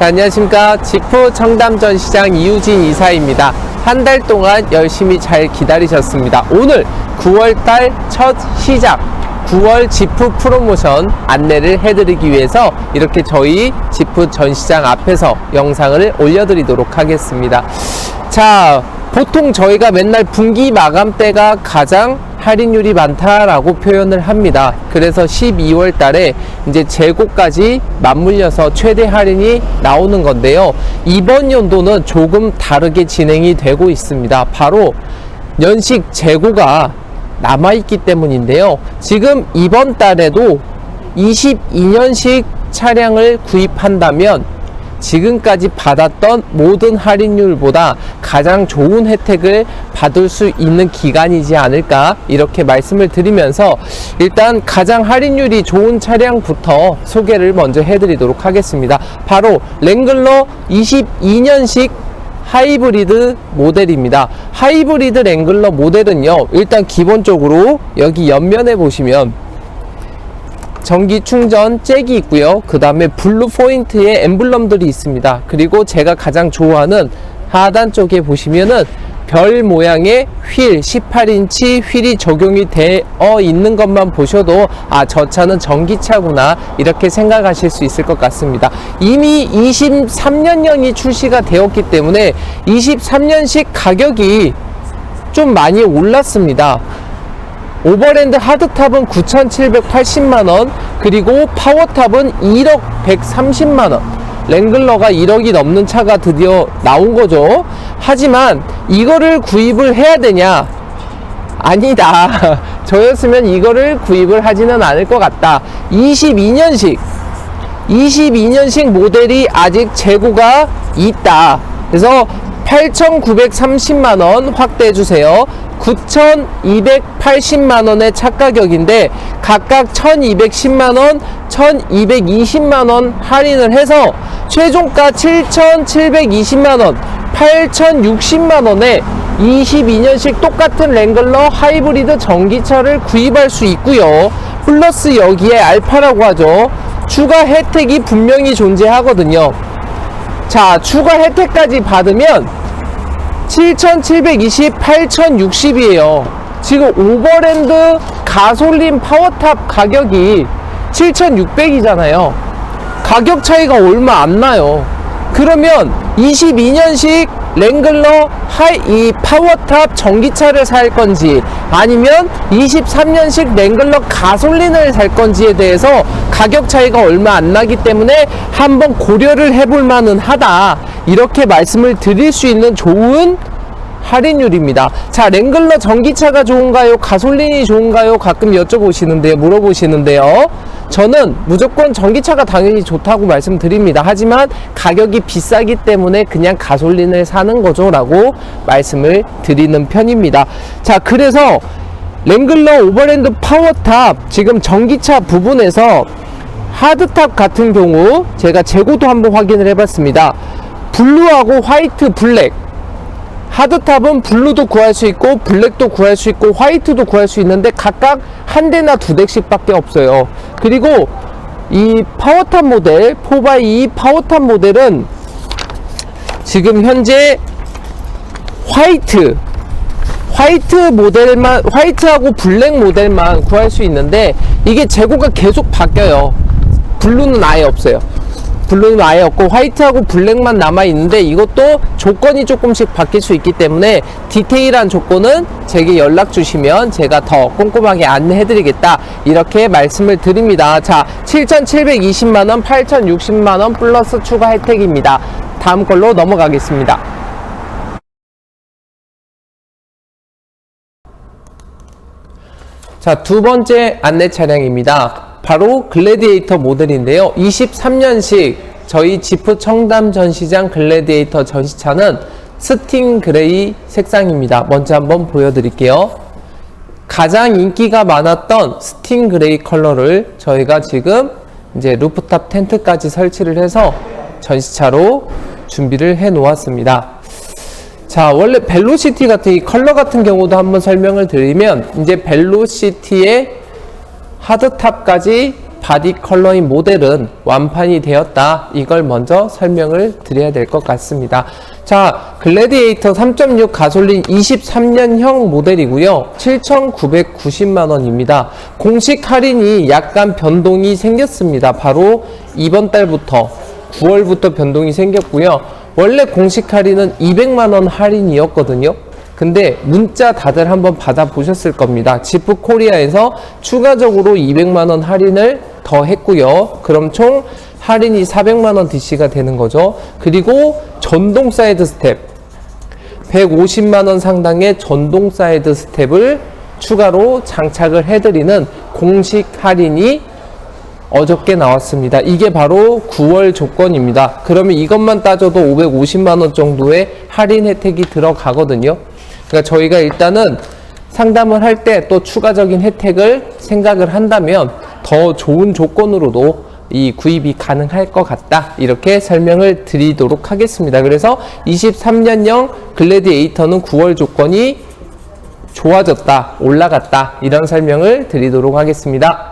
자, 안녕하십니까. 지프 청담전시장 이우진 이사입니다. 한 달 동안 열심히 잘 기다리셨습니다. 오늘 9월달 첫 시작 9월 지프 프로모션 안내를 해드리기 위해서 이렇게 저희 지프 전시장 앞에서 영상을 올려드리도록 하겠습니다. 자, 보통 저희가 맨날 분기 마감 때가 가장 할인율이 많다라고 표현을 합니다. 그래서 12월 달에 이제 재고까지 맞물려서 최대 할인이 나오는 건데요. 이번 연도는 조금 다르게 진행이 되고 있습니다. 바로 연식 재고가 남아있기 때문인데요. 지금 이번 달에도 22년식 차량을 구입한다면 지금까지 받았던 모든 할인율보다 가장 좋은 혜택을 받을 수 있는 기간이지 않을까 이렇게 말씀을 드리면서 일단 가장 할인율이 좋은 차량부터 소개를 먼저 해드리도록 하겠습니다. 바로 랭글러 22년식 하이브리드 모델입니다. 하이브리드 랭글러 모델은요, 일단 기본적으로 여기 옆면에 보시면 전기 충전 잭이 있고요. 그 다음에 블루 포인트의 엠블럼들이 있습니다. 그리고 제가 가장 좋아하는 하단 쪽에 보시면은 별 모양의 휠, 18인치 휠이 적용이 되어 있는 것만 보셔도 아, 저 차는 전기차구나 이렇게 생각하실 수 있을 것 같습니다. 이미 23년형이 출시가 되었기 때문에 23년식 가격이 좀 많이 올랐습니다. 오버랜드 하드탑은 9,780만원, 그리고 파워탑은 1억 130만원. 랭글러가 1억이 넘는 차가 드디어 나온 거죠. 하지만 이거를 구입을 해야 되냐? 아니다. 저였으면 이거를 구입을 하지는 않을 것 같다. 22년식 모델이 아직 재고가 있다. 그래서 8,930만원 확대해주세요. 9,280만원의 차가격인데 각각 1,210만원, 1,220만원 할인을 해서 최종가 7,720만원, 8,060만원에 22년식 똑같은 랭글러 하이브리드 전기차를 구입할 수 있고요. 플러스 여기에 알파라고 하죠. 추가 혜택이 분명히 존재하거든요. 자, 추가 혜택까지 받으면 7,720, 8,060이에요. 지금 오버랜드 가솔린 파워탑 가격이 7,600이잖아요. 가격 차이가 얼마 안 나요. 그러면 22년식 랭글러 이 파워탑 전기차를 살 건지 아니면 23년식 랭글러 가솔린을 살 건지에 대해서 가격 차이가 얼마 안 나기 때문에 한번 고려를 해볼 만은 하다, 이렇게 말씀을 드릴 수 있는 좋은 할인율입니다. 자, 랭글러 전기차가 좋은가요? 가솔린이 좋은가요? 가끔 물어보시는데요. 저는 무조건 전기차가 당연히 좋다고 말씀드립니다. 하지만 가격이 비싸기 때문에 그냥 가솔린을 사는 거죠 라고 말씀을 드리는 편입니다. 자, 그래서 랭글러 오버랜드 파워탑 지금 전기차 부분에서 하드탑 같은 경우 제가 재고도 한번 확인을 해봤습니다. 블루하고 화이트, 블랙. 하드탑은 블루도 구할 수 있고 블랙도 구할 수 있고 화이트도 구할 수 있는데 각각 한 대나 두 대씩 밖에 없어요. 그리고 이 파워탑 모델 4x2 파워탑 모델은 지금 현재 화이트 모델만, 화이트하고 블랙 모델만 구할 수 있는데 이게 재고가 계속 바뀌어요. 블루는 아예 없어요. 블루는 아예 없고 화이트하고 블랙만 남아있는데 이것도 조건이 조금씩 바뀔 수 있기 때문에 디테일한 조건은 제게 연락 주시면 제가 더 꼼꼼하게 안내해 드리겠다 이렇게 말씀을 드립니다. 자, 7,720만원, 8,060만원 플러스 추가 혜택입니다. 다음 걸로 넘어가겠습니다. 자, 두 번째 안내 차량입니다. 바로 글래디에이터 모델인데요. 23년식 저희 지프 청담 전시장 글래디에이터 전시차는 스팅 그레이 색상입니다. 먼저 한번 보여드릴게요. 가장 인기가 많았던 스팅 그레이 컬러를 저희가 지금 이제 루프탑 텐트까지 설치를 해서 전시차로 준비를 해 놓았습니다. 자, 원래 벨로시티 같은 이 컬러 같은 경우도 한번 설명을 드리면 이제 벨로시티의 하드탑까지 바디 컬러인 모델은 완판이 되었다. 이걸 먼저 설명을 드려야 될 것 같습니다. 자, 글래디에이터 3.6 가솔린 23년형 모델이고요. 7,990만원입니다. 공식 할인이 약간 변동이 생겼습니다. 바로 이번 달부터 9월부터 변동이 생겼고요. 원래 공식 할인은 200만원 할인이었거든요. 근데 문자 다들 한번 받아보셨을 겁니다. 지프 코리아에서 추가적으로 200만원 할인을 더 했고요. 그럼 총 할인이 400만원 DC가 되는 거죠. 그리고 전동 사이드 스텝 150만원 상당의 전동 사이드 스텝을 추가로 장착을 해드리는 공식 할인이 어저께 나왔습니다. 이게 바로 9월 조건입니다. 그러면 이것만 따져도 550만원 정도의 할인 혜택이 들어가거든요. 그러니까 저희가 일단은 상담을 할 때 또 추가적인 혜택을 생각을 한다면 더 좋은 조건으로도 이 구입이 가능할 것 같다. 이렇게 설명을 드리도록 하겠습니다. 그래서 23년형 글래디에이터는 9월 조건이 좋아졌다, 올라갔다. 이런 설명을 드리도록 하겠습니다.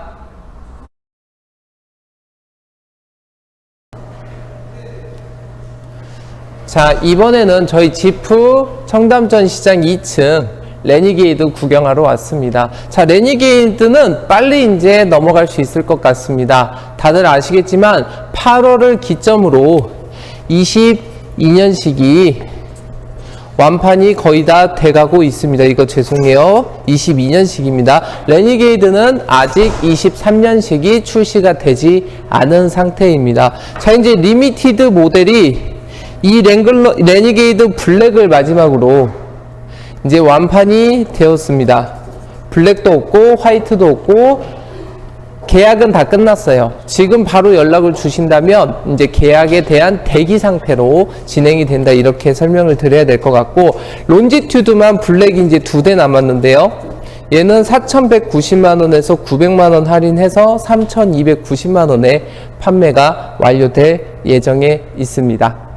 자, 이번에는 저희 지프 청담전 시장 2층 레니게이드 구경하러 왔습니다. 자, 레니게이드는 빨리 이제 넘어갈 수 있을 것 같습니다. 다들 아시겠지만 8월을 기점으로 22년식이 완판이 거의 다 돼가고 있습니다. 이거 죄송해요. 22년식입니다. 레니게이드는 아직 23년식이 출시가 되지 않은 상태입니다. 자, 이제 리미티드 모델이 이 레니게이드 블랙을 마지막으로 이제 완판이 되었습니다. 블랙도 없고 화이트도 없고 계약은 다 끝났어요. 지금 바로 연락을 주신다면 이제 계약에 대한 대기 상태로 진행이 된다. 이렇게 설명을 드려야 될 것 같고, 론지튜드만 블랙이 이제 2대 남았는데요. 얘는 4,190만원에서 900만원 할인해서 3,290만원에 판매가 완료될 예정에 있습니다.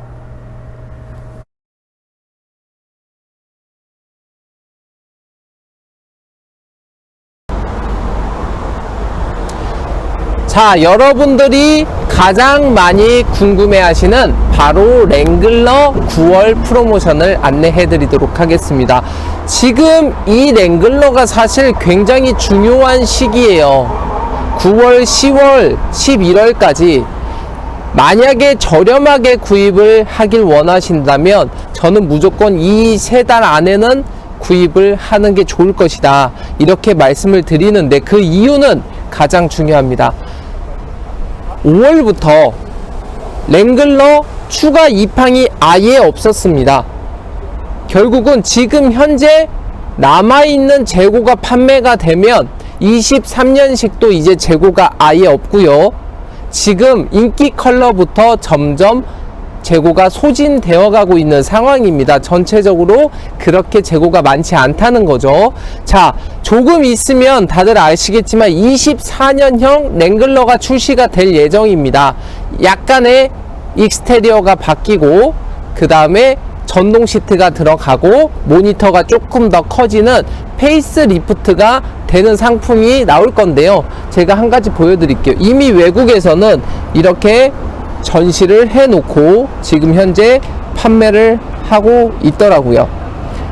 자, 여러분들이 가장 많이 궁금해하시는 바로 랭글러 9월 프로모션을 안내해 드리도록 하겠습니다. 지금 이 랭글러가 사실 굉장히 중요한 시기예요. 9월, 10월, 11월까지 만약에 저렴하게 구입을 하길 원하신다면 저는 무조건 이 3달 안에는 구입을 하는 게 좋을 것이다. 이렇게 말씀을 드리는데 그 이유는 가장 중요합니다. 5월부터 랭글러 추가 입항이 아예 없었습니다. 결국은 지금 현재 남아있는 재고가 판매가 되면 23년식도 이제 재고가 아예 없고요. 지금 인기 컬러부터 점점 재고가 소진되어 가고 있는 상황입니다. 전체적으로 그렇게 재고가 많지 않다는 거죠. 자, 조금 있으면 다들 아시겠지만 24년형 랭글러가 출시가 될 예정입니다. 약간의 익스테리어가 바뀌고 그 다음에 전동 시트가 들어가고 모니터가 조금 더 커지는 페이스 리프트가 되는 상품이 나올 건데요. 제가 한 가지 보여드릴게요. 이미 외국에서는 이렇게 전시를 해놓고 지금 현재 판매를 하고 있더라고요.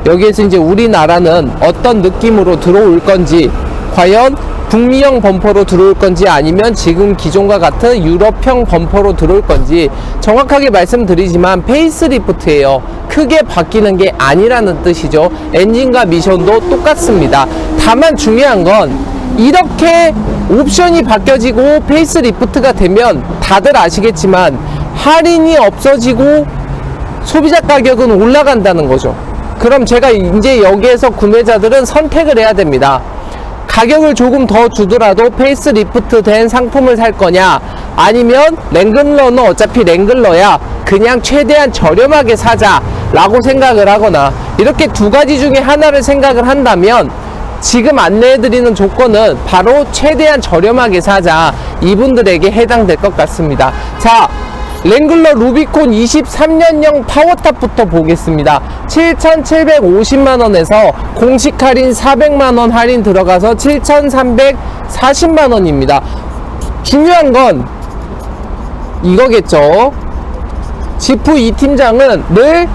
여기에서 이제 우리나라는 어떤 느낌으로 들어올 건지, 과연 북미형 범퍼로 들어올 건지 아니면 지금 기존과 같은 유럽형 범퍼로 들어올 건지 정확하게 말씀드리지만 페이스리프트예요. 크게 바뀌는 게 아니라는 뜻이죠. 엔진과 미션도 똑같습니다. 다만 중요한 건 이렇게 옵션이 바뀌어지고 페이스리프트가 되면 다들 아시겠지만 할인이 없어지고 소비자 가격은 올라간다는 거죠. 그럼 제가 이제 여기에서 구매자들은 선택을 해야 됩니다. 가격을 조금 더 주더라도 페이스리프트 된 상품을 살 거냐, 아니면 랭글러는 어차피 랭글러야 그냥 최대한 저렴하게 사자 라고 생각을 하거나, 이렇게 두 가지 중에 하나를 생각을 한다면 지금 안내해드리는 조건은 바로 최대한 저렴하게 사자, 이분들에게 해당될 것 같습니다. 자, 랭글러 루비콘 23년형 파워탑부터 보겠습니다. 7,750만원에서 공식 할인 400만원 할인 들어가서 7,340만원입니다. 중요한 건 이거겠죠. 지프 이 팀장은 늘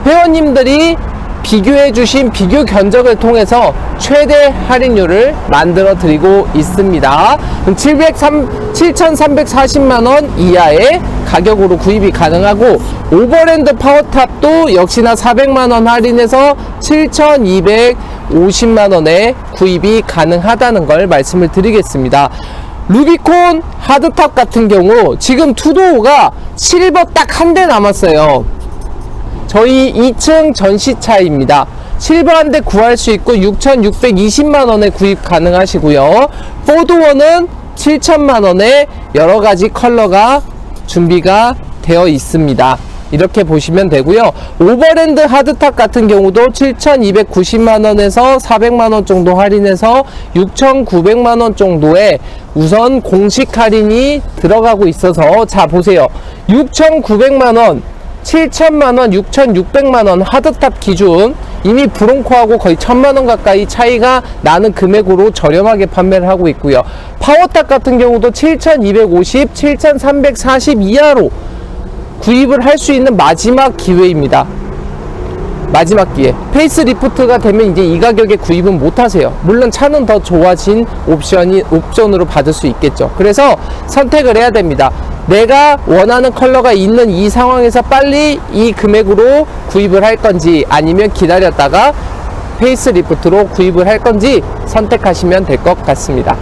회원님들이 비교해 주신 비교 견적을 통해서 최대 할인율을 만들어 드리고 있습니다. 7,340만원 이하의 가격으로 구입이 가능하고, 오버랜드 파워탑도 역시나 400만원 할인해서 7,250만원에 구입이 가능하다는 걸 말씀을 드리겠습니다. 루비콘 하드탑 같은 경우 지금 투도어가 실버 딱 한 대 남았어요. 저희 2층 전시차입니다. 실버 한 대 구할 수 있고 6,620만원에 구입 가능하시고요. 포도어는 7,000만원에 여러가지 컬러가 준비가 되어 있습니다. 이렇게 보시면 되고요. 오버랜드 하드탑 같은 경우도 7,290만원에서 400만원 정도 할인해서 6,900만원 정도의 우선 공식 할인이 들어가고 있어서, 자 보세요. 6,900만원, 7,000만원, 6,600만원 하드탑 기준 이미 브론코하고 거의 1,000만원 가까이 차이가 나는 금액으로 저렴하게 판매를 하고 있고요. 파워탑 같은 경우도 7,250, 7,340 이하로 구입을 할 수 있는 마지막 기회입니다. 마지막 기회. 페이스리프트가 되면 이제 이 가격에 구입은 못 하세요. 물론 차는 더 좋아진 옵션으로 받을 수 있겠죠. 그래서 선택을 해야 됩니다. 내가 원하는 컬러가 있는 이 상황에서 빨리 이 금액으로 구입을 할 건지, 아니면 기다렸다가 페이스리프트로 구입을 할 건지 선택하시면 될 것 같습니다.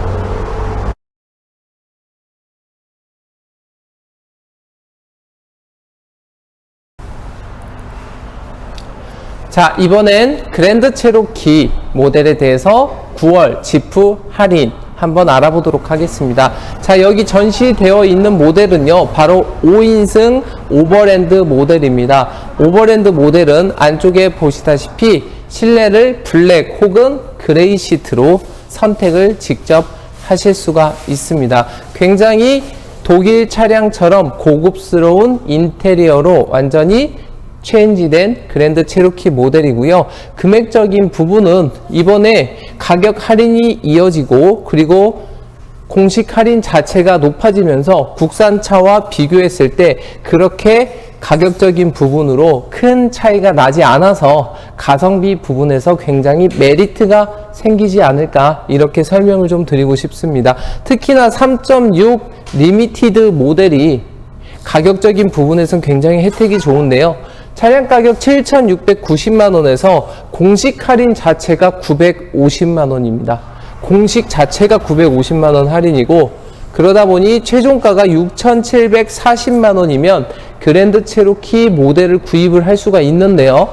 자, 이번엔 그랜드 체로키 모델에 대해서 9월 지프 할인 한번 알아보도록 하겠습니다. 자, 여기 전시되어 있는 모델은요, 바로 5인승 오버랜드 모델입니다. 오버랜드 모델은 안쪽에 보시다시피 실내를 블랙 혹은 그레이 시트로 선택을 직접 하실 수가 있습니다. 굉장히 독일 차량처럼 고급스러운 인테리어로 완전히 체인지된 그랜드 체로키 모델이고요. 금액적인 부분은 이번에 가격 할인이 이어지고, 그리고 공식 할인 자체가 높아지면서 국산차와 비교했을 때 그렇게 가격적인 부분으로 큰 차이가 나지 않아서 가성비 부분에서 굉장히 메리트가 생기지 않을까, 이렇게 설명을 좀 드리고 싶습니다. 특히나 3.6 리미티드 모델이 가격적인 부분에서는 굉장히 혜택이 좋은데요. 차량 가격 7,690만원에서 공식 할인 자체가 950만원입니다. 공식 자체가 950만원 할인이고, 그러다 보니 최종가가 6,740만원이면 그랜드 체로키 모델을 구입을 할 수가 있는데요.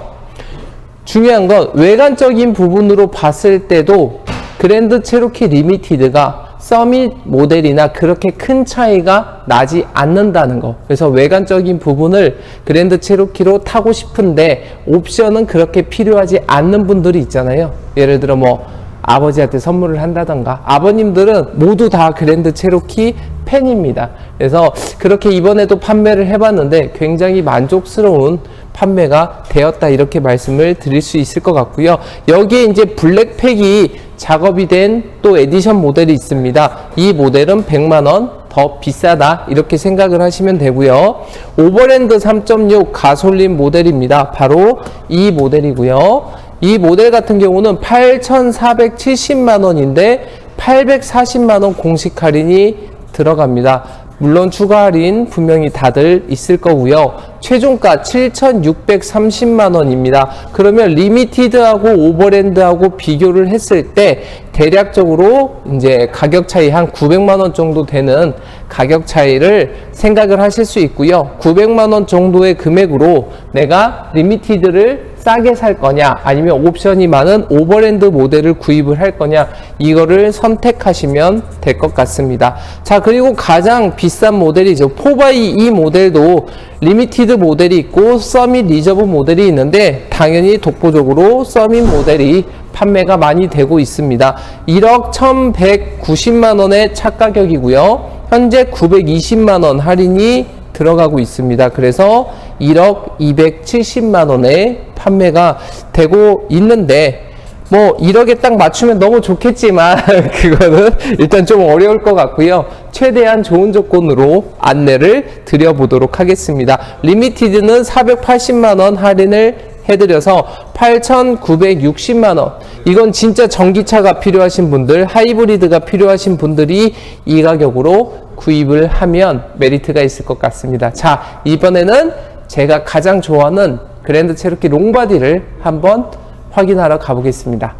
중요한 건 외관적인 부분으로 봤을 때도 그랜드 체로키 리미티드가 서밋 모델이나 그렇게 큰 차이가 나지 않는다는 거. 그래서 외관적인 부분을 그랜드 체로키로 타고 싶은데 옵션은 그렇게 필요하지 않는 분들이 있잖아요. 예를 들어 뭐 아버지한테 선물을 한다던가, 아버님들은 모두 다 그랜드 체로키 팬입니다. 그래서 그렇게 이번에도 판매를 해봤는데 굉장히 만족스러운 판매가 되었다, 이렇게 말씀을 드릴 수 있을 것 같고요. 여기에 이제 블랙팩이 작업이 된 또 에디션 모델이 있습니다. 이 모델은 100만원 더 비싸다, 이렇게 생각을 하시면 되고요. 오버랜드 3.6 가솔린 모델입니다. 바로 이 모델이고요. 이 모델 같은 경우는 8,470만원인데 840만원 공식 할인이 들어갑니다. 물론 추가 할인 분명히 다들 있을 거고요. 최종가 7,630만원입니다. 그러면 리미티드하고 오버랜드하고 비교를 했을 때 대략적으로 이제 가격 차이 한 900만원 정도 되는 가격 차이를 생각을 하실 수 있고요. 900만원 정도의 금액으로 내가 리미티드를 싸게 살 거냐, 아니면 옵션이 많은 오버랜드 모델을 구입을 할 거냐, 이거를 선택하시면 될 것 같습니다. 자, 그리고 가장 비싼 모델이죠. 4x2 모델도 리미티드 모델이 있고 서밋 리저브 모델이 있는데, 당연히 독보적으로 서밋 모델이 판매가 많이 되고 있습니다. 1억 1,190만원의 차가격이고요. 현재 920만원 할인이 들어가고 있습니다. 그래서 1억 270만원에 판매가 되고 있는데, 뭐 1억에 딱 맞추면 너무 좋겠지만 그거는 일단 좀 어려울 것 같고요. 최대한 좋은 조건으로 안내를 드려보도록 하겠습니다. 리미티드는 480만원 할인을 해드려서 8,960만원. 이건 진짜 전기차가 필요하신 분들, 하이브리드가 필요하신 분들이 이 가격으로 구입을 하면 메리트가 있을 것 같습니다. 자, 이번에는 제가 가장 좋아하는 그랜드 체로키 롱바디를 한번 확인하러 가보겠습니다.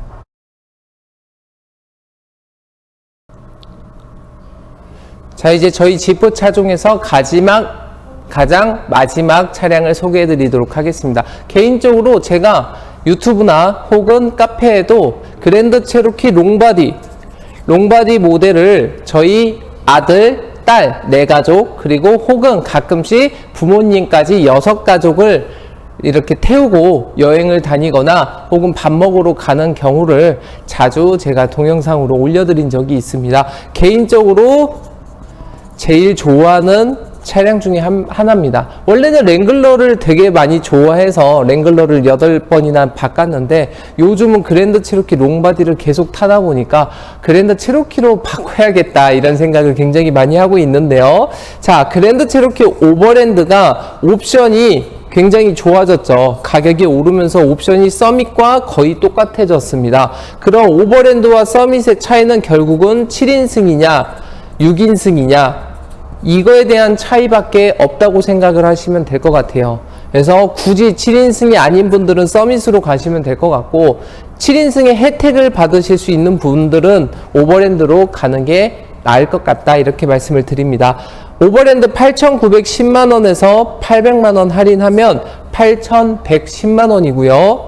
자, 이제 저희 지프 차 중에서 가장 마지막 차량을 소개해 드리도록 하겠습니다. 개인적으로 제가 유튜브나 혹은 카페에도 그랜드 체로키 롱바디 모델을 저희 아들, 딸, 4가족, 그리고 혹은 가끔씩 부모님까지 6가족을 이렇게 태우고 여행을 다니거나 혹은 밥 먹으러 가는 경우를 자주 제가 동영상으로 올려드린 적이 있습니다. 개인적으로 제일 좋아하는 차량 중에 하나입니다. 원래는 랭글러를 되게 많이 좋아해서 랭글러를 8번이나 바꿨는데 요즘은 그랜드 체로키 롱바디를 계속 타다 보니까 그랜드 체로키로 바꿔야겠다 이런 생각을 굉장히 많이 하고 있는데요. 자, 그랜드 체로키 오버랜드가 옵션이 굉장히 좋아졌죠. 가격이 오르면서 옵션이 서밋과 거의 똑같아졌습니다. 그럼 오버랜드와 서밋의 차이는 결국은 7인승이냐 6인승이냐 이거에 대한 차이밖에 없다고 생각을 하시면 될 것 같아요. 그래서 굳이 7인승이 아닌 분들은 서밋으로 가시면 될 것 같고 7인승의 혜택을 받으실 수 있는 분들은 오버랜드로 가는 게 나을 것 같다 이렇게 말씀을 드립니다. 오버랜드 8,910만원에서 800만원 할인하면 8,110만원이고요.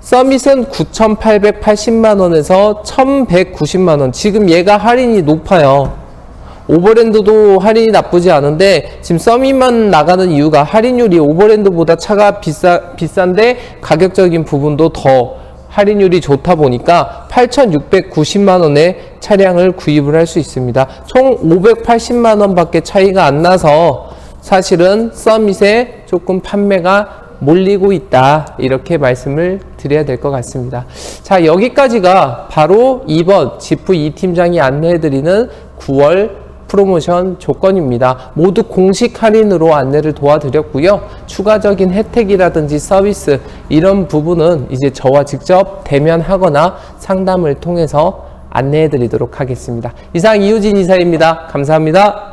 서밋은 9,880만원에서 1,190만원. 지금 얘가 할인이 높아요. 오버랜드도 할인이 나쁘지 않은데 지금 서밋만 나가는 이유가 할인율이 오버랜드보다 차가 비싼데 가격적인 부분도 더 할인율이 좋다 보니까 8,690만원의 차량을 구입을 할 수 있습니다. 총 580만원 밖에 차이가 안 나서 사실은 서밋에 조금 판매가 몰리고 있다 이렇게 말씀을 드려야 될 것 같습니다. 자, 여기까지가 바로 이번 지프 이팀장이 안내해드리는 9월 프로모션 조건입니다. 모두 공식 할인으로 안내를 도와드렸고요. 추가적인 혜택이라든지 서비스 이런 부분은 이제 저와 직접 대면하거나 상담을 통해서 안내해 드리도록 하겠습니다. 이상 이우진 이사입니다. 감사합니다.